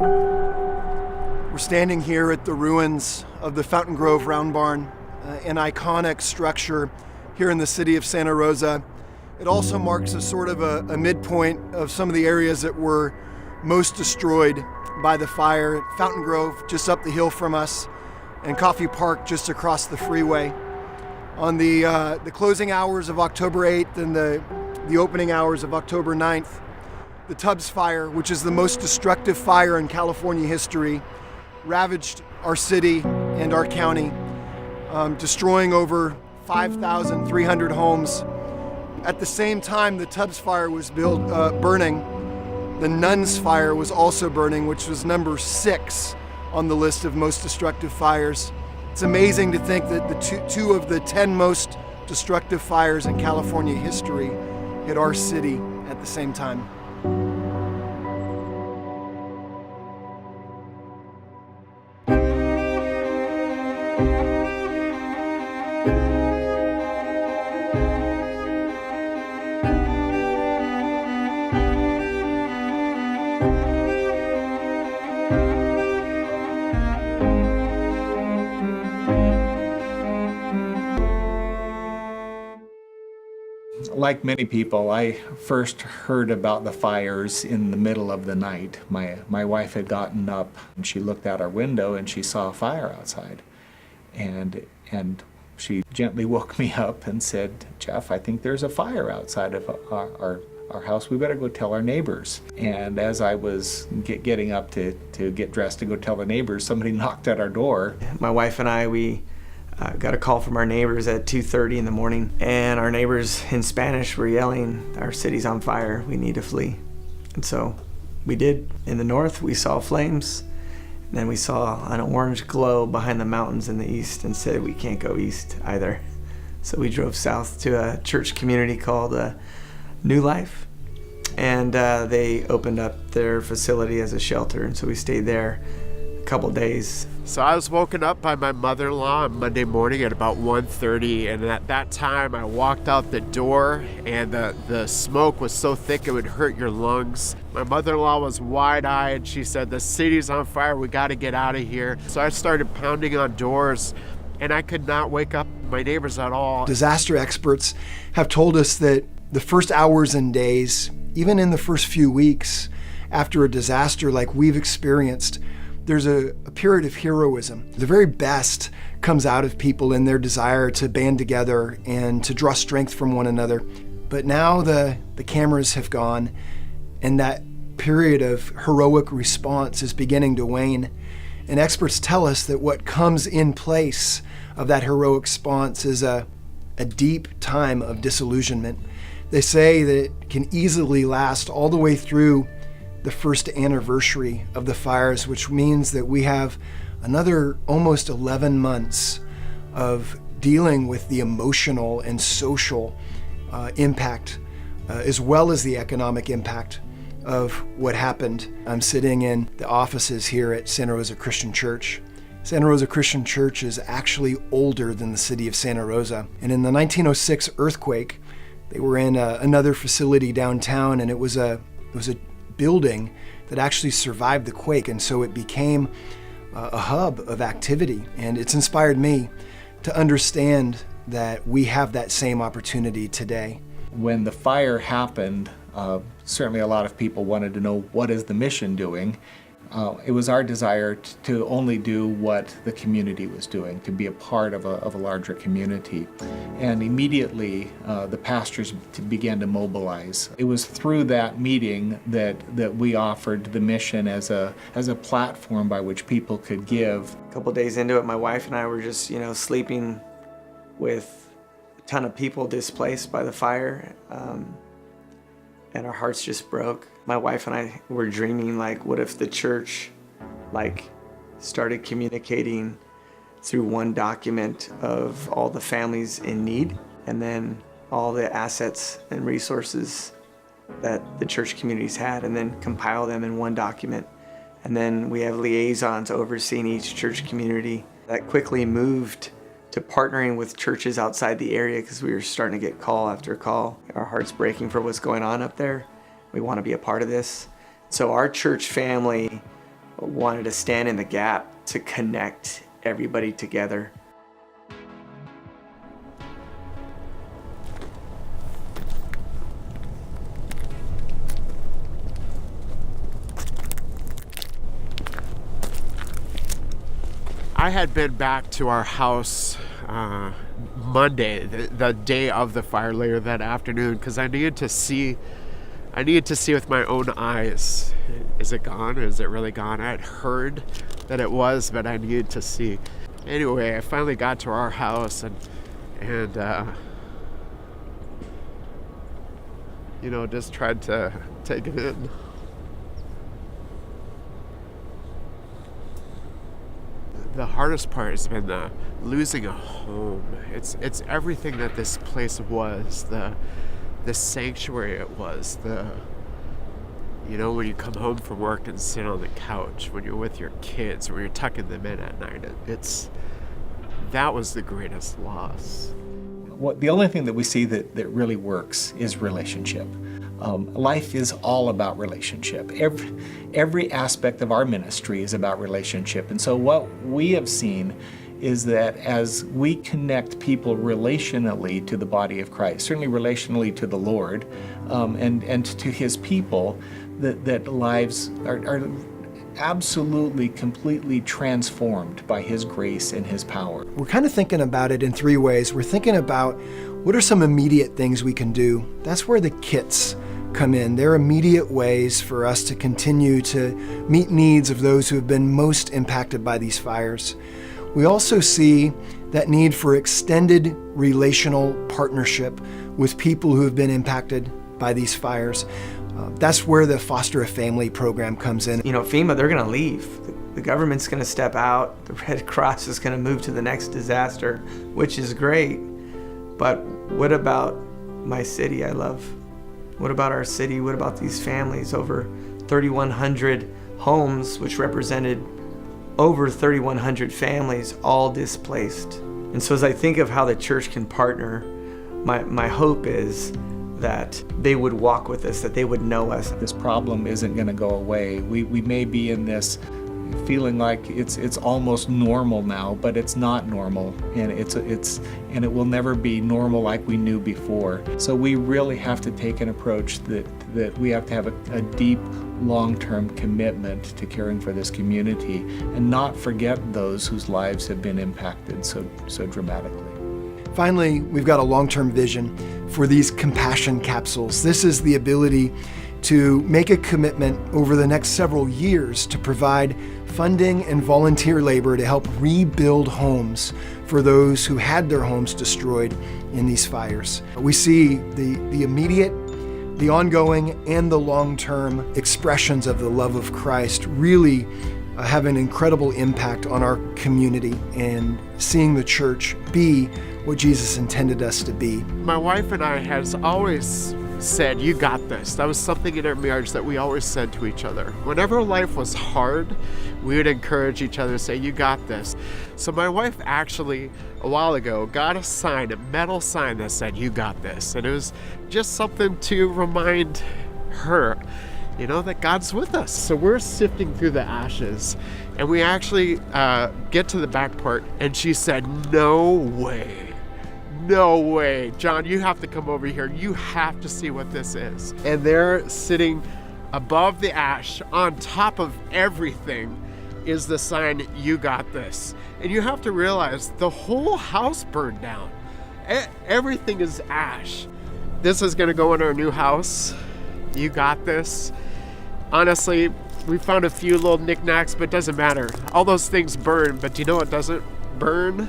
We're standing here at the ruins of the Fountain Grove Round Barn, an iconic structure here in the city of Santa Rosa. It also marks a sort of a midpoint of some of the areas that were most destroyed by the fire. Fountain Grove just up the hill from us, and Coffee Park just across the freeway. On the closing hours of October 8th and the opening hours of October 9th, the Tubbs Fire, which is the most destructive fire in California history, ravaged our city and our county, destroying over 5,300 homes. At the same time the Tubbs Fire was burning, the Nuns Fire was also burning, which was number 6 on the list of most destructive fires. It's amazing to think that the two of the 10 most destructive fires in California history hit our city at the same time. Like many people, I first heard about the fires in the middle of the night. My wife had gotten up and she looked out our window and she saw a fire outside. And she gently woke me up and said, "Jeff, I think there's a fire outside of our house. We better go tell our neighbors." And as I was getting up to get dressed to go tell the neighbors, somebody knocked at our door. My wife and I, we got a call from our neighbors at 2:30 in the morning, and our neighbors in Spanish were yelling, "Our city's on fire, we need to flee." And so we did. In the north, we saw flames, and then we saw an orange glow behind the mountains in the east and said we can't go east either. So we drove south to a church community called New Life, and they opened up their facility as a shelter, and so we stayed there a couple days. So I was woken up by my mother-in-law on Monday morning at about 1:30, and at that time I walked out the door and the smoke was so thick it would hurt your lungs. My mother-in-law was wide-eyed. She said, "The city's on fire, we gotta get out of here." So I started pounding on doors, and I could not wake up my neighbors at all. Disaster experts have told us that the first hours and days, even in the first few weeks after a disaster like we've experienced, there's a period of heroism. The very best comes out of people in their desire to band together and to draw strength from one another. But now the cameras have gone, and that period of heroic response is beginning to wane. And experts tell us that what comes in place of that heroic response is a deep time of disillusionment. They say that it can easily last all the way through the first anniversary of the fires, which means that we have another almost 11 months of dealing with the emotional and social impact, as well as the economic impact of what happened. I'm sitting in the offices here at Santa Rosa Christian Church. Santa Rosa Christian Church is actually older than the city of Santa Rosa. And in the 1906 earthquake, they were in another facility downtown, and it was a building that actually survived the quake, and so it became a hub of activity. And it's inspired me to understand that we have that same opportunity today. When the fire happened, certainly a lot of people wanted to know, what is the mission doing? It was our desire to only do what the community was doing, to be a part of a larger community. And immediately the pastors began to mobilize. It was through that meeting that we offered the mission as a platform by which people could give. A couple days into it, my wife and I were just, sleeping with a ton of people displaced by the fire, and our hearts just broke. My wife and I were dreaming, what if the church, started communicating through one document of all the families in need, and then all the assets and resources that the church communities had, and then compile them in one document. And then we have liaisons overseeing each church community. That quickly moved to partnering with churches outside the area, because we were starting to get call after call. Our hearts breaking for what's going on up there. We want to be a part of this. So our church family wanted to stand in the gap to connect everybody together. I had been back to our house Monday, the day of the fire, later that afternoon, because I needed to see with my own eyes. Is it gone? Is it really gone? I had heard that it was, but I needed to see. Anyway, I finally got to our house and just tried to take it in. The hardest part has been the losing a home. It's everything that this place was, the sanctuary it was, when you come home from work and sit on the couch, when you're with your kids, when you're tucking them in at night, that was the greatest loss. The only thing that we see that really works is relationship. Life is all about relationship. Every aspect of our ministry is about relationship. And so what we have seen is that as we connect people relationally to the body of Christ, certainly relationally to the Lord, and to His people, that lives are absolutely, completely transformed by His grace and His power. We're kind of thinking about it in three ways. We're thinking about what are some immediate things we can do. That's where the kits come in. They're immediate ways for us to continue to meet needs of those who have been most impacted by these fires. We also see that need for extended relational partnership with people who have been impacted by these fires. That's where the Foster a Family program comes in. FEMA, they're going to leave. The government's going to step out. The Red Cross is going to move to the next disaster, which is great. But what about my city I love? What about our city? What about these families? Over 3,100 homes, which represented over 3,100 families, all displaced. And so as I think of how the church can partner, my hope is that they would walk with us, that they would know us. This problem isn't going to go away. We may be in this feeling like it's almost normal now, but it's not normal, and it will never be normal like we knew before. So we really have to take an approach that we have to have a deep, long-term commitment to caring for this community and not forget those whose lives have been impacted so dramatically. Finally, we've got a long-term vision for these compassion capsules. This is the ability to make a commitment over the next several years to provide funding and volunteer labor to help rebuild homes for those who had their homes destroyed in these fires. We see the immediate, the ongoing, and the long-term expressions of the love of Christ really have an incredible impact on our community and seeing the church be what Jesus intended us to be. My wife and I has always said, "You got this." That was something in our marriage that we always said to each other. Whenever life was hard, we would encourage each other to say, "You got this." So my wife actually, a while ago, got a metal sign that said, "You got this." And it was just something to remind her, that God's with us. So we're sifting through the ashes, and we actually get to the back part, and she said, "No way. No way, John, you have to come over here. You have to see what this is." And they're sitting above the ash, on top of everything, is the sign, "You got this." And you have to realize the whole house burned down. Everything is ash. This is gonna go in our new house. You got this. Honestly, we found a few little knickknacks, but it doesn't matter. All those things burn, but do you know what doesn't burn?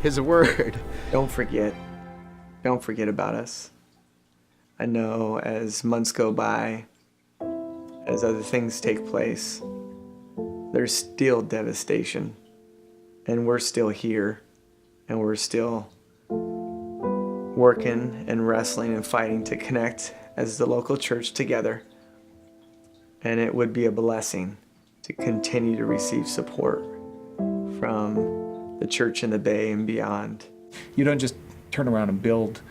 His word. Don't forget about us. I know as months go by, as other things take place, there's still devastation, and we're still here, and we're still working and wrestling and fighting to connect as the local church together. And it would be a blessing to continue to receive support from the church in the Bay and beyond. You don't just turn around and build,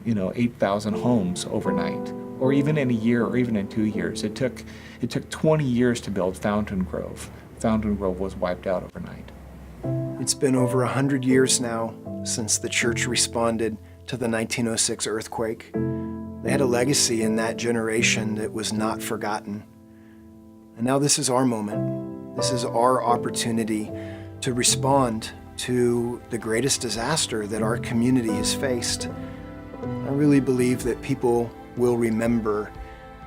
8,000 homes overnight. or even in a year, or even in 2 years. It took 20 years to build Fountain Grove. Fountain Grove was wiped out overnight. It's been over 100 years now since the church responded to the 1906 earthquake. They had a legacy in that generation that was not forgotten. And now this is our moment. This is our opportunity to respond to the greatest disaster that our community has faced. I really believe that people will remember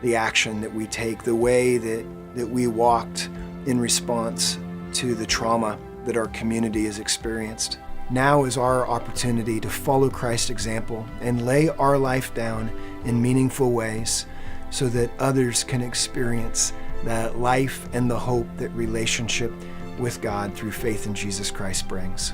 the action that we take, the way that we walked in response to the trauma that our community has experienced. Now is our opportunity to follow Christ's example and lay our life down in meaningful ways so that others can experience that life and the hope that relationship with God through faith in Jesus Christ brings.